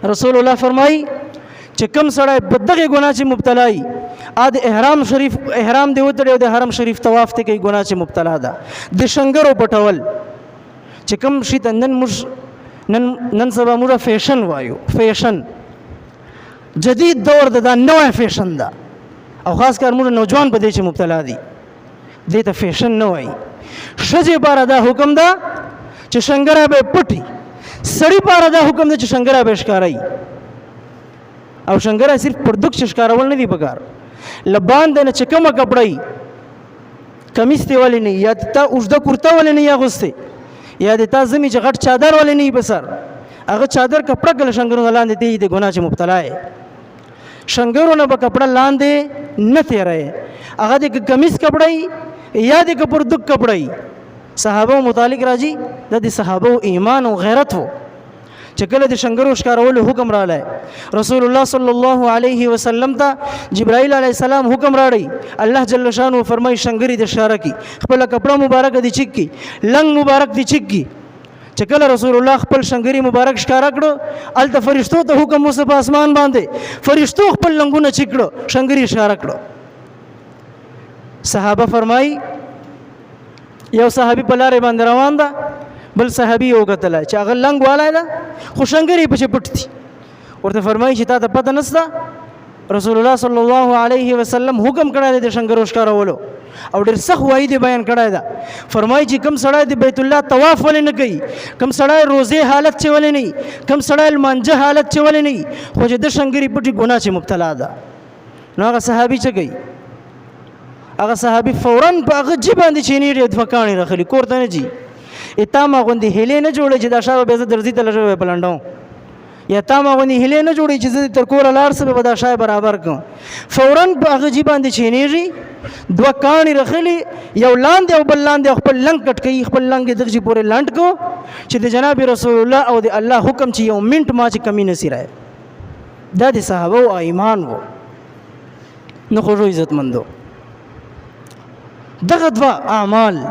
رسول الله فرمایي چې کوم سړی په دغه ګناه چې مبتلا وي احرام دی وتړي او د حرم شریف طواف ته کوي ګناه چې مبتلا ده د شنګرو پټول چې کوم شي ته نن سبا موږ فیشن وایو فیشن جدید دور ده دا نوې فیشن ده او خاص کر موږ نوجوان په دې چې مبتلا دي دې ته فیشن نه وایي ښځې پاره دا حکم ده چې شنګره به پټي سړي پاره دا حکم ده چې شنګره به ښکاري او شنګره صرف پردوک چې ښکارول نه دي پکار لبان د نه چې کومه کپړی کمیس ته ولې نه یا ته اوږده کرته ولې نه اغوستې یا د تا زمي چې غټ چادر ولې نه بسر هغه چادر کپړه کله شنګرونه لاندې دی د ګناه چې مبتلا یې شنګرونه به کپړه لاندې نه تیرې هغه د کمیس کپړی یا د پردوک کپړی صحابه متعلق راځي د صحابه ایمان او غیرت وو چې کله د شنګرو ښکارولو حکم راغلی رسول الله صلی الله علیه وسلم ته جبرائیل علیه السلام حکم راړی الله جل شانه فرمایي شنګری د ښکاره کی خپل کپړه مبارک دي چک کی لنګ مبارک دي چک کی چې کله رسول الله خپل شنګری مبارک ښکارا کړو الته فرشتو ته حکم وسه په اسمان باندې فرشتو خپل لنګونه چکړو شنګری ښکارا کړو صحابه فرمایي یو صحابي په لارې باندې روان ده بل صحابي یو کتل چې هغه لنګ والای ده خو شنګری په پټ دي ورته فرمایي چې تا ته پته نشته رسول الله صلی الله علیه وسلم حکم کړی دی د شنګرو ښکارولو او ډېر سخت وعید بیان کړی ده فرمایي چې کوم سړی د بیت الله طواف ولې نه کوي کوم سړی روزې حالت چې ولې نه کوم سړی لمانځه حالت چې ولې نه خو چې د شنګری پټي ګناه چې مبتلا ده نو هغه صحابي څه کوي هغه صحابي فوراً په هغه جیب باندې چینی دوه کاڼي راخلي کور ته نه ځي تا ما غوندې هیلې نه جوړې چې دا شابه به زه درځي ته لږه پلنډو یا تا ما غوندې هیلې نه جوړې چې زه تر کوره لاړ سم به دا شای برابر کړم فوراً په هغه جیب باندې چینېږي دوه کاڼي رخلي یو لاندې او بل لاندې خپل لنګ کټ کوي خپل لنګ دغه جی پورې لاند کو چې د جناب رسول الله او د الله حکم چې یو منټ ما چې کمی نسی راي دا د صحابه او ایمان وو نو خو عزت مندو دغه دوا اعمال